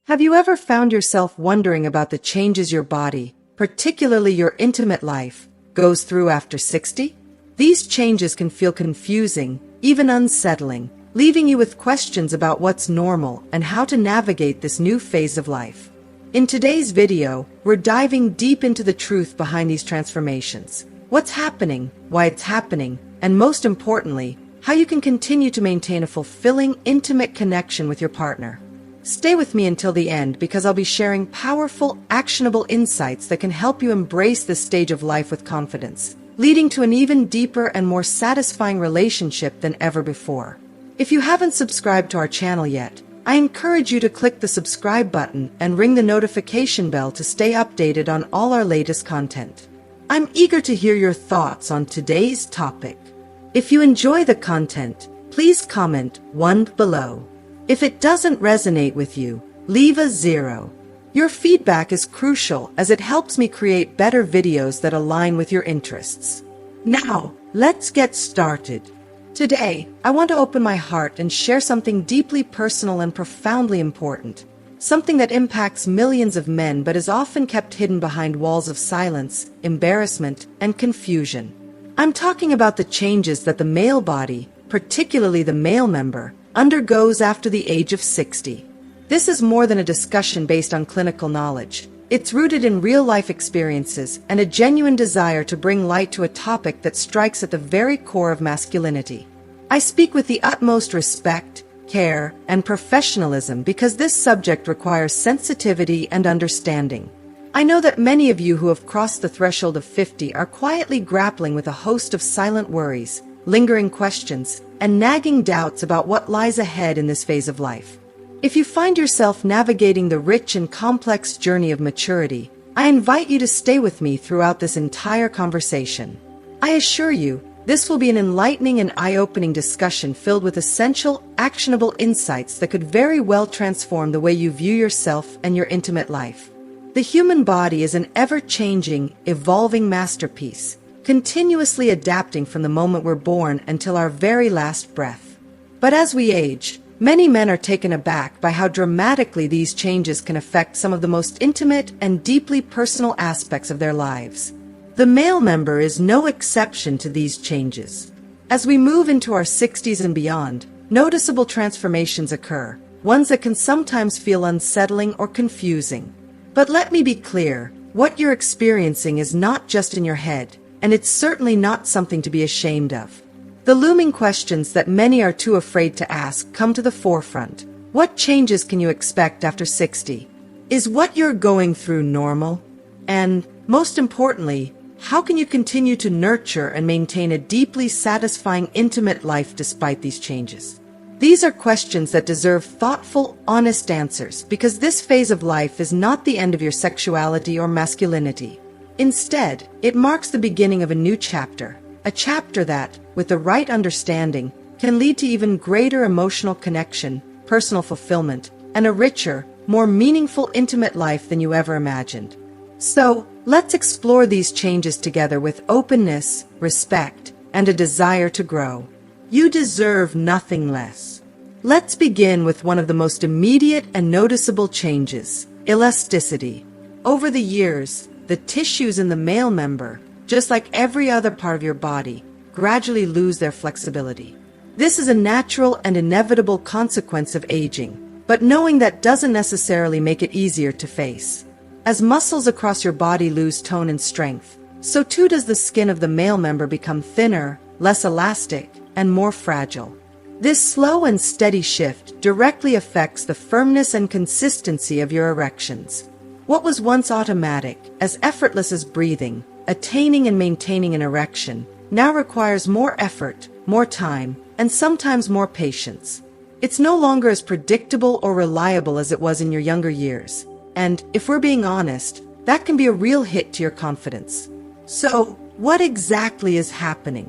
Have you ever found yourself wondering about the changes your body, particularly your intimate life, goes through after 60? These changes can feel confusing, even unsettling, leaving you with questions about what's normal and how to navigate this new phase of life. In today's video, we're diving deep into the truth behind these transformations, what's happening, why it's happening, and most importantly, how you can continue to maintain a fulfilling, intimate connection with your partner. Stay with me until the end because I'll be sharing powerful, actionable insights that can help you embrace this stage of life with confidence, leading to an even deeper and more satisfying relationship than ever before. If you haven't subscribed to our channel yet, I encourage you to click the subscribe button and ring the notification bell to stay updated on all our latest content. I'm eager to hear your thoughts on today's topic. If you enjoy the content, please comment 1 below. If it doesn't resonate with you, leave a 0. Your feedback is crucial as it helps me create better videos that align with your interests. Now, let's get started. Today, I want to open my heart and share something deeply personal and profoundly important. Something that impacts millions of men but is often kept hidden behind walls of silence, embarrassment, and confusion. I'm talking about the changes that the male body, particularly the male member, undergoes after the age of 60. This is more than a discussion based on clinical knowledge. It's rooted in real-life experiences and a genuine desire to bring light to a topic that strikes at the very core of masculinity. I speak with the utmost respect, care, and professionalism because this subject requires sensitivity and understanding. I know that many of you who have crossed the threshold of 50 are quietly grappling with a host of silent worries, lingering questions, and nagging doubts about what lies ahead in this phase of life. If you find yourself navigating the rich and complex journey of maturity, I invite you to stay with me throughout this entire conversation. I assure you, this will be an enlightening and eye-opening discussion filled with essential, actionable insights that could very well transform the way you view yourself and your intimate life. The human body is an ever-changing, evolving masterpiece, continuously adapting from the moment we're born until our very last breath. But as we age, many men are taken aback by how dramatically these changes can affect some of the most intimate and deeply personal aspects of their lives. The male member is no exception to these changes. As we move into our 60s and beyond, noticeable transformations occur, ones that can sometimes feel unsettling or confusing. But let me be clear, what you're experiencing is not just in your head, and it's certainly not something to be ashamed of. The looming questions that many are too afraid to ask come to the forefront. What changes can you expect after 60? Is what you're going through normal? And, most importantly, how can you continue to nurture and maintain a deeply satisfying intimate life despite these changes? These are questions that deserve thoughtful, honest answers because this phase of life is not the end of your sexuality or masculinity. Instead, it marks the beginning of a new chapter, a chapter that, with the right understanding, can lead to even greater emotional connection, personal fulfillment, and a richer, more meaningful intimate life than you ever imagined. So, let's explore these changes together with openness, respect, and a desire to grow. You deserve nothing less. Let's begin with one of the most immediate and noticeable changes, elasticity. Over the years, the tissues in the male member, just like every other part of your body, gradually lose their flexibility. This is a natural and inevitable consequence of aging, but knowing that doesn't necessarily make it easier to face. As muscles across your body lose tone and strength, so too does the skin of the male member become thinner, less elastic, and more fragile. This slow and steady shift directly affects the firmness and consistency of your erections. What was once automatic, as effortless as breathing, attaining and maintaining an erection, now requires more effort, more time, and sometimes more patience. It's no longer as predictable or reliable as it was in your younger years. And, if we're being honest, that can be a real hit to your confidence. So, what exactly is happening?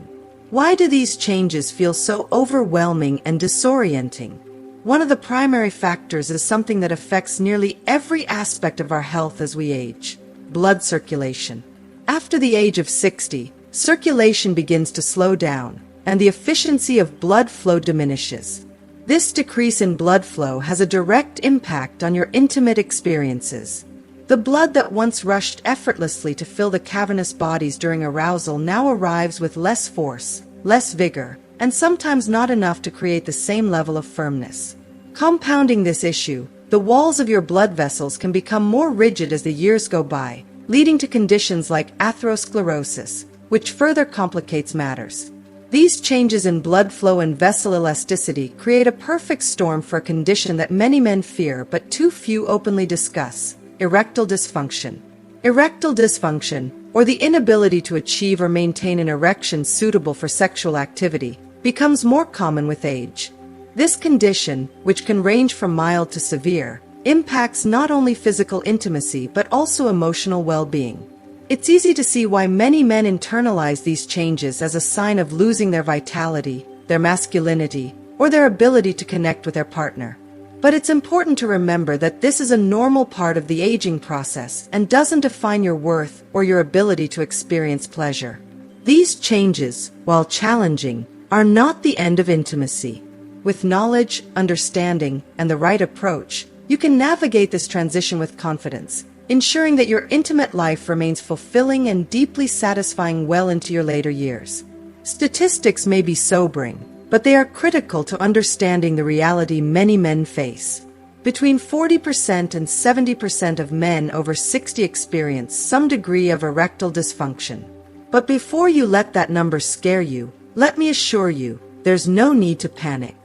Why do these changes feel so overwhelming and disorienting? One of the primary factors is something that affects nearly every aspect of our health as we age: blood circulation. After the age of 60, circulation begins to slow down, and the efficiency of blood flow diminishes. This decrease in blood flow has a direct impact on your intimate experiences. The blood that once rushed effortlessly to fill the cavernous bodies during arousal now arrives with less force, less vigor, and sometimes not enough to create the same level of firmness. Compounding this issue, the walls of your blood vessels can become more rigid as the years go by, leading to conditions like atherosclerosis, which further complicates matters. These changes in blood flow and vessel elasticity create a perfect storm for a condition that many men fear but too few openly discuss: erectile dysfunction. Erectile dysfunction, or the inability to achieve or maintain an erection suitable for sexual activity, becomes more common with age. This condition, which can range from mild to severe, impacts not only physical intimacy but also emotional well-being. It's easy to see why many men internalize these changes as a sign of losing their vitality, their masculinity, or their ability to connect with their partner. But it's important to remember that this is a normal part of the aging process and doesn't define your worth or your ability to experience pleasure. These changes, while challenging, are not the end of intimacy. With knowledge, understanding, and the right approach, you can navigate this transition with confidence, ensuring that your intimate life remains fulfilling and deeply satisfying well into your later years. Statistics may be sobering, but they are critical to understanding the reality many men face. Between 40% and 70% of men over 60 experience some degree of erectile dysfunction. But before you let that number scare you, let me assure you, there's no need to panic.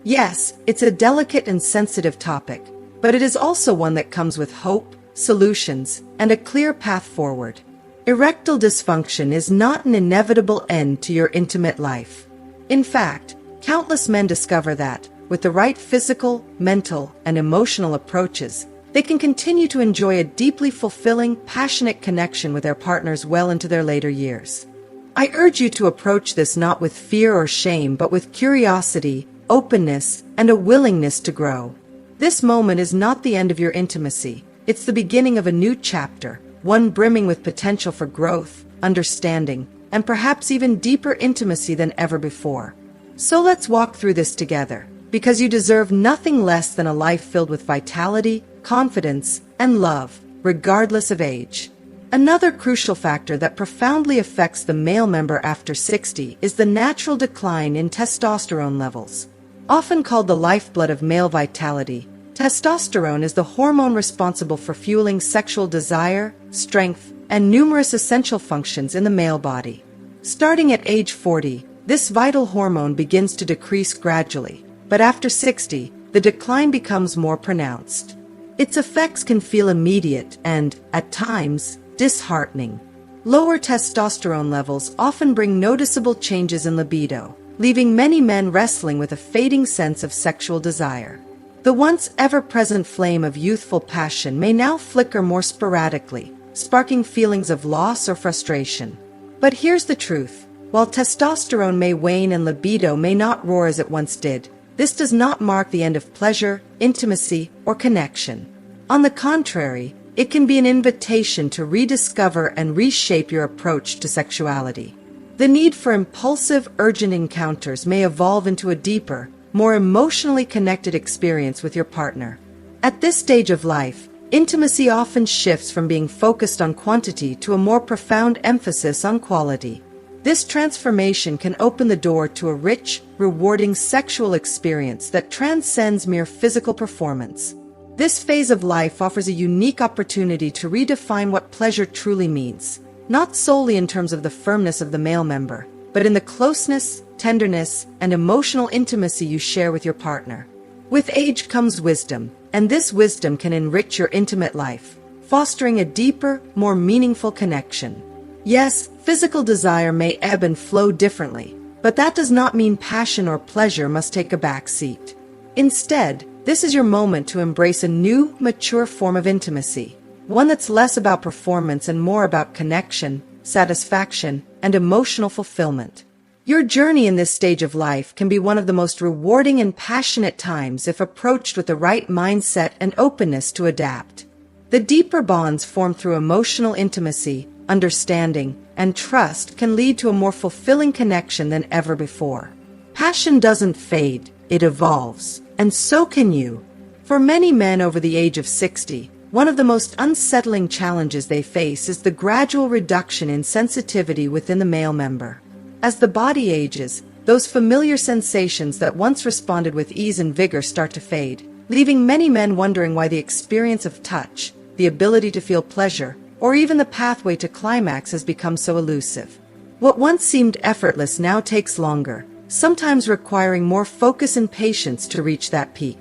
Yes, it's a delicate and sensitive topic, but it is also one that comes with hope, solutions, and a clear path forward. Erectile dysfunction is not an inevitable end to your intimate life. In fact, countless men discover that, with the right physical, mental, and emotional approaches, they can continue to enjoy a deeply fulfilling, passionate connection with their partners well into their later years. I urge you to approach this not with fear or shame, but with curiosity, openness, and a willingness to grow. This moment is not the end of your intimacy. It's the beginning of a new chapter, one brimming with potential for growth, understanding, and perhaps even deeper intimacy than ever before. So let's walk through this together, because you deserve nothing less than a life filled with vitality, confidence, and love, regardless of age. Another crucial factor that profoundly affects the male member after 60 is the natural decline in testosterone levels. Often called the lifeblood of male vitality, testosterone is the hormone responsible for fueling sexual desire, strength, and numerous essential functions in the male body. Starting at age 40, this vital hormone begins to decrease gradually, but after 60, the decline becomes more pronounced. Its effects can feel immediate and, at times, disheartening. Lower testosterone levels often bring noticeable changes in libido, leaving many men wrestling with a fading sense of sexual desire. The once ever-present flame of youthful passion may now flicker more sporadically, sparking feelings of loss or frustration. But here's the truth. While testosterone may wane and libido may not roar as it once did, this does not mark the end of pleasure, intimacy, or connection. On the contrary, it can be an invitation to rediscover and reshape your approach to sexuality. The need for impulsive, urgent encounters may evolve into a deeper, more emotionally connected experience with your partner. At this stage of life, intimacy often shifts from being focused on quantity to a more profound emphasis on quality. This transformation can open the door to a rich, rewarding sexual experience that transcends mere physical performance. This phase of life offers a unique opportunity to redefine what pleasure truly means, not solely in terms of the firmness of the male member, but in the closeness, tenderness, and emotional intimacy you share with your partner. With age comes wisdom, and this wisdom can enrich your intimate life, fostering a deeper, more meaningful connection. Yes, physical desire may ebb and flow differently, but that does not mean passion or pleasure must take a back seat. Instead, this is your moment to embrace a new, mature form of intimacy, one that's less about performance and more about connection, satisfaction, and emotional fulfillment. Your journey in this stage of life can be one of the most rewarding and passionate times if approached with the right mindset and openness to adapt. The deeper bonds formed through emotional intimacy, understanding, and trust can lead to a more fulfilling connection than ever before. Passion doesn't fade, it evolves, and so can you. For many men over the age of 60, one of the most unsettling challenges they face is the gradual reduction in sensitivity within the male member. As the body ages, those familiar sensations that once responded with ease and vigor start to fade, leaving many men wondering why the experience of touch, the ability to feel pleasure, or even the pathway to climax has become so elusive. What once seemed effortless now takes longer, sometimes requiring more focus and patience to reach that peak.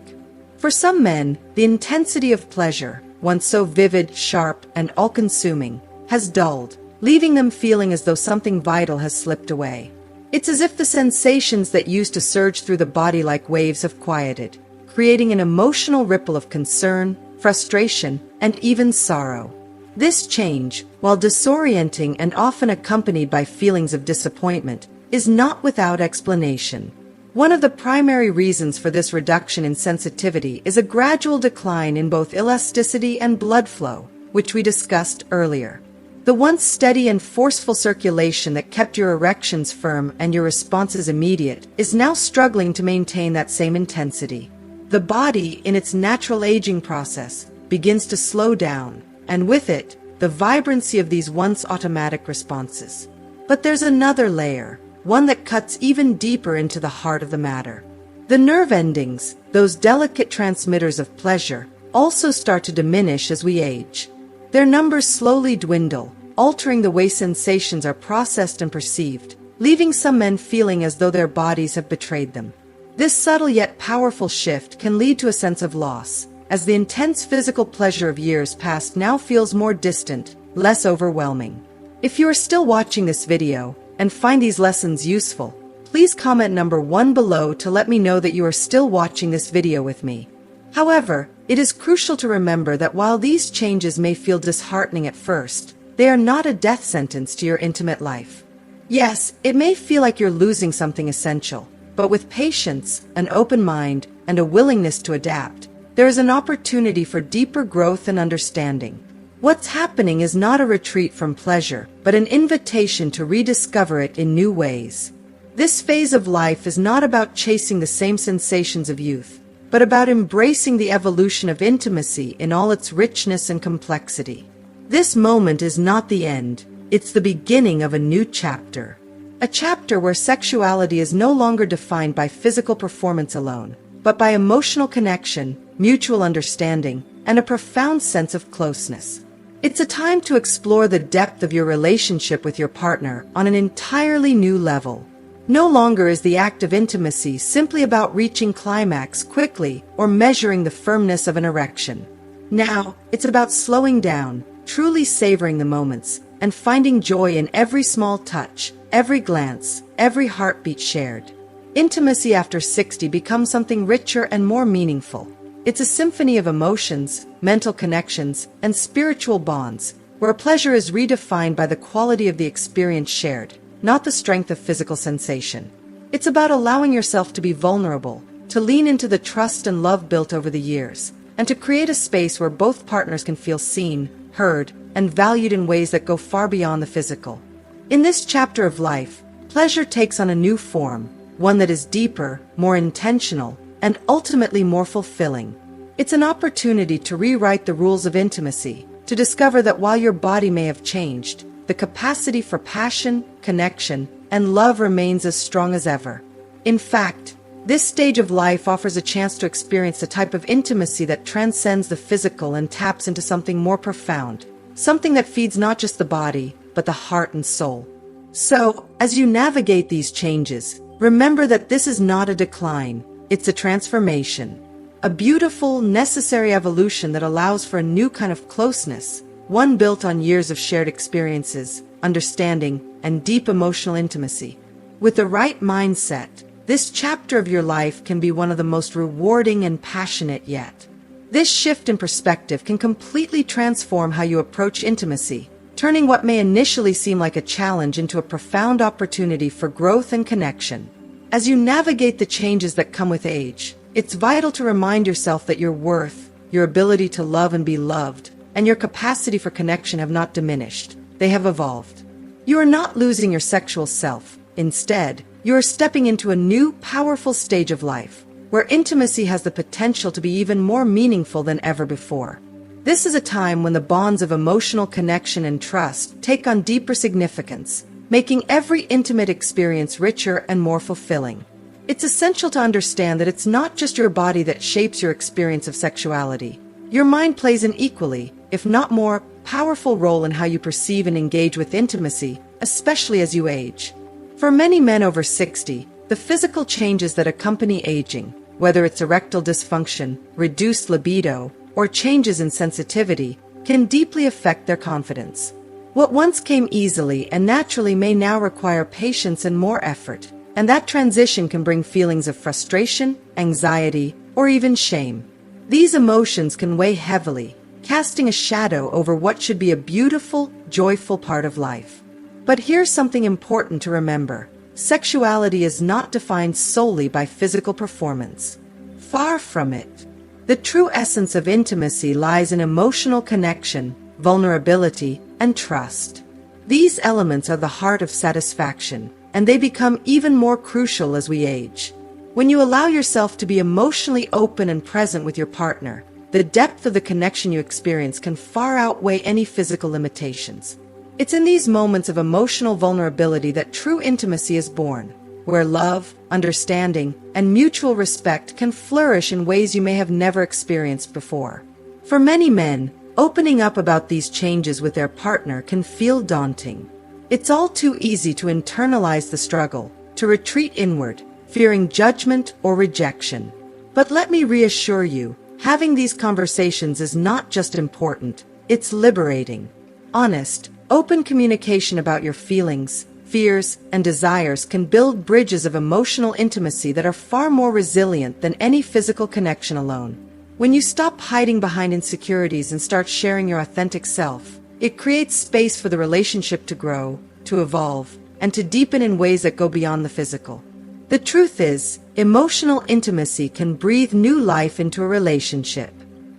For some men, the intensity of pleasure, once so vivid, sharp, and all-consuming, has dulled, leaving them feeling as though something vital has slipped away. It's as if the sensations that used to surge through the body like waves have quieted, creating an emotional ripple of concern, frustration, and even sorrow. This change, while disorienting and often accompanied by feelings of disappointment, is not without explanation. One of the primary reasons for this reduction in sensitivity is a gradual decline in both elasticity and blood flow, which we discussed earlier. The once steady and forceful circulation that kept your erections firm and your responses immediate is now struggling to maintain that same intensity. The body, in its natural aging process, begins to slow down, and with it, the vibrancy of these once automatic responses. But there's another layer, one that cuts even deeper into the heart of the matter. The nerve endings, those delicate transmitters of pleasure, also start to diminish as we age. Their numbers slowly dwindle, altering the way sensations are processed and perceived, leaving some men feeling as though their bodies have betrayed them. This subtle yet powerful shift can lead to a sense of loss, as the intense physical pleasure of years past now feels more distant, less overwhelming. If you are still watching this video and find these lessons useful, please comment number 1 below to let me know that you are still watching this video with me. However, it is crucial to remember that while these changes may feel disheartening at first, they are not a death sentence to your intimate life. Yes, it may feel like you're losing something essential, but with patience, an open mind, and a willingness to adapt, there is an opportunity for deeper growth and understanding. What's happening is not a retreat from pleasure, but an invitation to rediscover it in new ways. This phase of life is not about chasing the same sensations of youth, but about embracing the evolution of intimacy in all its richness and complexity. This moment is not the end, it's the beginning of a new chapter. A chapter where sexuality is no longer defined by physical performance alone, but by emotional connection, mutual understanding, and a profound sense of closeness. It's a time to explore the depth of your relationship with your partner on an entirely new level. No longer is the act of intimacy simply about reaching climax quickly or measuring the firmness of an erection. Now, it's about slowing down, truly savoring the moments, and finding joy in every small touch, every glance, every heartbeat shared. Intimacy after 60 becomes something richer and more meaningful. It's a symphony of emotions, mental connections, and spiritual bonds, where pleasure is redefined by the quality of the experience shared, not the strength of physical sensation. It's about allowing yourself to be vulnerable, to lean into the trust and love built over the years, and to create a space where both partners can feel seen, heard, and valued in ways that go far beyond the physical. In this chapter of life, pleasure takes on a new form, one that is deeper, more intentional, and ultimately more fulfilling. It's an opportunity to rewrite the rules of intimacy, to discover that while your body may have changed, the capacity for passion, connection, and love remains as strong as ever. In fact, this stage of life offers a chance to experience a type of intimacy that transcends the physical and taps into something more profound, something that feeds not just the body, but the heart and soul. So, as you navigate these changes, remember that this is not a decline, it's a transformation. A beautiful, necessary evolution that allows for a new kind of closeness, one built on years of shared experiences, understanding, and deep emotional intimacy. With the right mindset, this chapter of your life can be one of the most rewarding and passionate yet. This shift in perspective can completely transform how you approach intimacy, turning what may initially seem like a challenge into a profound opportunity for growth and connection. As you navigate the changes that come with age, it's vital to remind yourself that your worth, your ability to love and be loved, and your capacity for connection have not diminished. They have evolved. You are not losing your sexual self. Instead, you are stepping into a new, powerful stage of life, where intimacy has the potential to be even more meaningful than ever before. This is a time when the bonds of emotional connection and trust take on deeper significance, making every intimate experience richer and more fulfilling. It's essential to understand that it's not just your body that shapes your experience of sexuality. Your mind plays an equally, if not more, powerful role in how you perceive and engage with intimacy, especially as you age. For many men over 60, the physical changes that accompany aging, whether it's erectile dysfunction, reduced libido, or changes in sensitivity, can deeply affect their confidence. What once came easily and naturally may now require patience and more effort, and that transition can bring feelings of frustration, anxiety, or even shame. These emotions can weigh heavily, casting a shadow over what should be a beautiful, joyful part of life. But here's something important to remember. Sexuality is not defined solely by physical performance. Far from it. The true essence of intimacy lies in emotional connection, vulnerability, and trust. These elements are the heart of satisfaction, and they become even more crucial as we age. When you allow yourself to be emotionally open and present with your partner, the depth of the connection you experience can far outweigh any physical limitations. It's in these moments of emotional vulnerability that true intimacy is born, where love, understanding, and mutual respect can flourish in ways you may have never experienced before. For many men, opening up about these changes with their partner can feel daunting. It's all too easy to internalize the struggle, to retreat inward, fearing judgment or rejection. But let me reassure you, having these conversations is not just important, it's liberating. Honest, open communication about your feelings, fears, and desires can build bridges of emotional intimacy that are far more resilient than any physical connection alone. When you stop hiding behind insecurities and start sharing your authentic self, it creates space for the relationship to grow, to evolve, and to deepen in ways that go beyond the physical. The truth is, emotional intimacy can breathe new life into a relationship.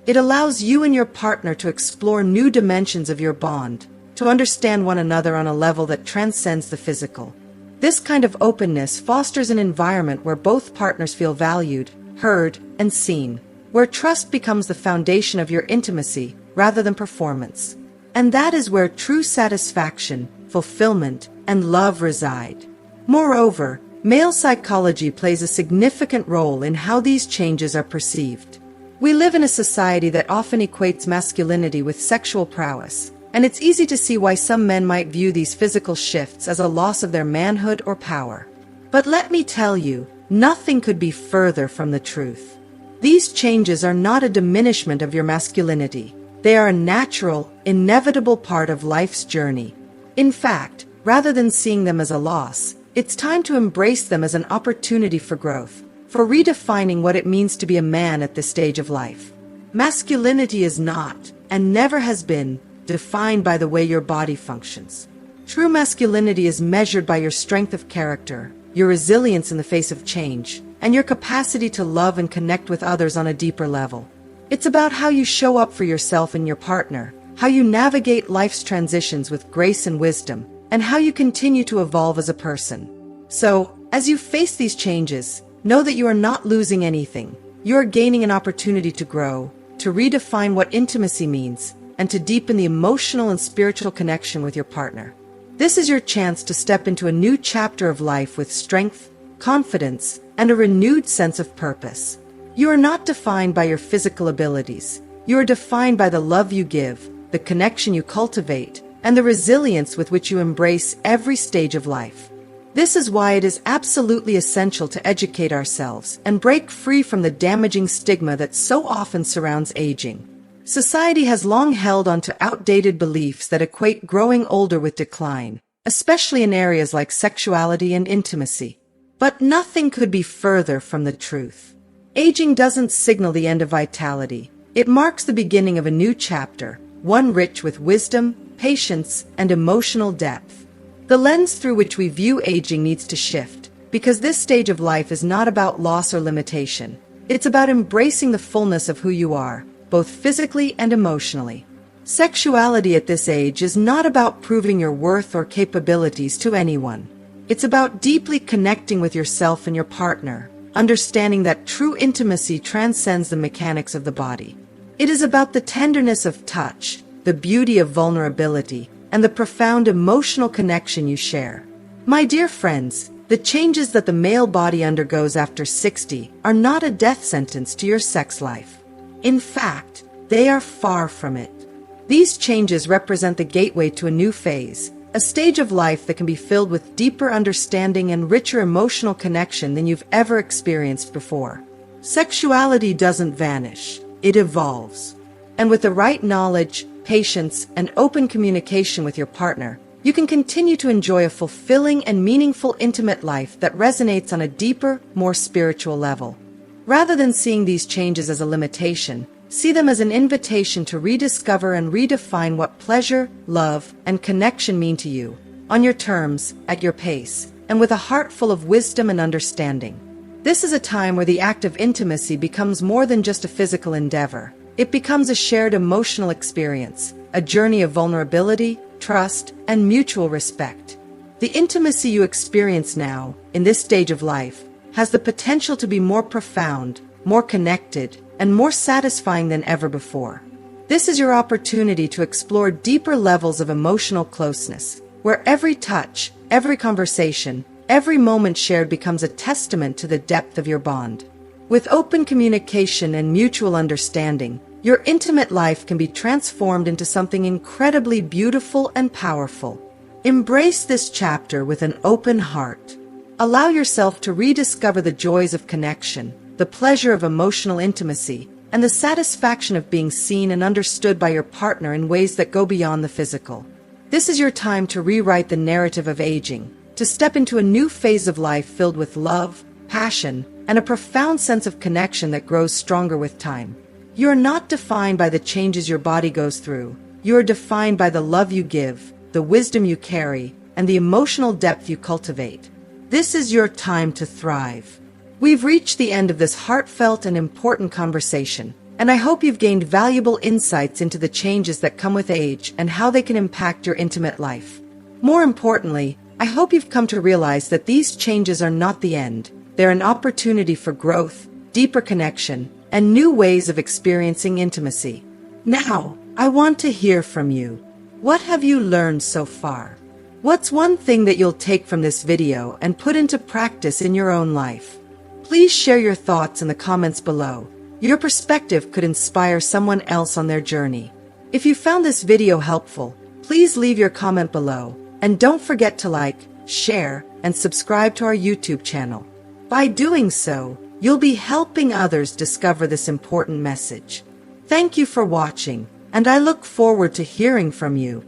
It allows you and your partner to explore new dimensions of your bond, to understand one another on a level that transcends the physical. This kind of openness fosters an environment where both partners feel valued, heard, and seen, where trust becomes the foundation of your intimacy rather than performance. And that is where true satisfaction, fulfillment, and love reside. Moreover, male psychology plays a significant role in how these changes are perceived. We live in a society that often equates masculinity with sexual prowess, and it's easy to see why some men might view these physical shifts as a loss of their manhood or power. But let me tell you, nothing could be further from the truth. These changes are not a diminishment of your masculinity. They are a natural, inevitable part of life's journey. In fact, rather than seeing them as a loss, it's time to embrace them as an opportunity for growth, for redefining what it means to be a man at this stage of life. Masculinity is not, and never has been, defined by the way your body functions. True masculinity is measured by your strength of character, your resilience in the face of change, and your capacity to love and connect with others on a deeper level. It's about how you show up for yourself and your partner, how you navigate life's transitions with grace and wisdom, and how you continue to evolve as a person. So, as you face these changes, know that you are not losing anything. You are gaining an opportunity to grow, to redefine what intimacy means, and to deepen the emotional and spiritual connection with your partner. This is your chance to step into a new chapter of life with strength, confidence, and a renewed sense of purpose. You are not defined by your physical abilities. You are defined by the love you give, the connection you cultivate, and the resilience with which you embrace every stage of life. This is why it is absolutely essential to educate ourselves and break free from the damaging stigma that so often surrounds aging. Society has long held onto outdated beliefs that equate growing older with decline, especially in areas like sexuality and intimacy. But nothing could be further from the truth. Aging doesn't signal the end of vitality. It marks the beginning of a new chapter, one rich with wisdom, patience, and emotional depth. The lens through which we view aging needs to shift, because this stage of life is not about loss or limitation. It's about embracing the fullness of who you are, both physically and emotionally. Sexuality at this age is not about proving your worth or capabilities to anyone. It's about deeply connecting with yourself and your partner, understanding that true intimacy transcends the mechanics of the body. It is about the tenderness of touch, the beauty of vulnerability, and the profound emotional connection you share. My dear friends, the changes that the male body undergoes after 60 are not a death sentence to your sex life. In fact, they are far from it. These changes represent the gateway to a new phase, a stage of life that can be filled with deeper understanding and richer emotional connection than you've ever experienced before. Sexuality doesn't vanish, it evolves. And with the right knowledge, patience, and open communication with your partner, you can continue to enjoy a fulfilling and meaningful intimate life that resonates on a deeper, more spiritual level. Rather than seeing these changes as a limitation, see them as an invitation to rediscover and redefine what pleasure, love, and connection mean to you, on your terms, at your pace, and with a heart full of wisdom and understanding. This is a time where the act of intimacy becomes more than just a physical endeavor. It becomes a shared emotional experience, a journey of vulnerability, trust, and mutual respect. The intimacy you experience now, in this stage of life, has the potential to be more profound, more connected, and more satisfying than ever before. This is your opportunity to explore deeper levels of emotional closeness, where every touch, every conversation, every moment shared becomes a testament to the depth of your bond. With open communication and mutual understanding, your intimate life can be transformed into something incredibly beautiful and powerful. Embrace this chapter with an open heart. Allow yourself to rediscover the joys of connection, the pleasure of emotional intimacy, and the satisfaction of being seen and understood by your partner in ways that go beyond the physical. This is your time to rewrite the narrative of aging, to step into a new phase of life filled with love, passion, and a profound sense of connection that grows stronger with time. You are not defined by the changes your body goes through. You are defined by the love you give, the wisdom you carry, and the emotional depth you cultivate. This is your time to thrive. We've reached the end of this heartfelt and important conversation, and I hope you've gained valuable insights into the changes that come with age and how they can impact your intimate life. More importantly, I hope you've come to realize that these changes are not the end. They're an opportunity for growth, deeper connection, and new ways of experiencing intimacy. Now, I want to hear from you. What have you learned so far? What's one thing that you'll take from this video and put into practice in your own life? Please share your thoughts in the comments below. Your perspective could inspire someone else on their journey. If you found this video helpful, please leave your comment below, and don't forget to like, share, and subscribe to our YouTube channel. By doing so, you'll be helping others discover this important message. Thank you for watching, and I look forward to hearing from you.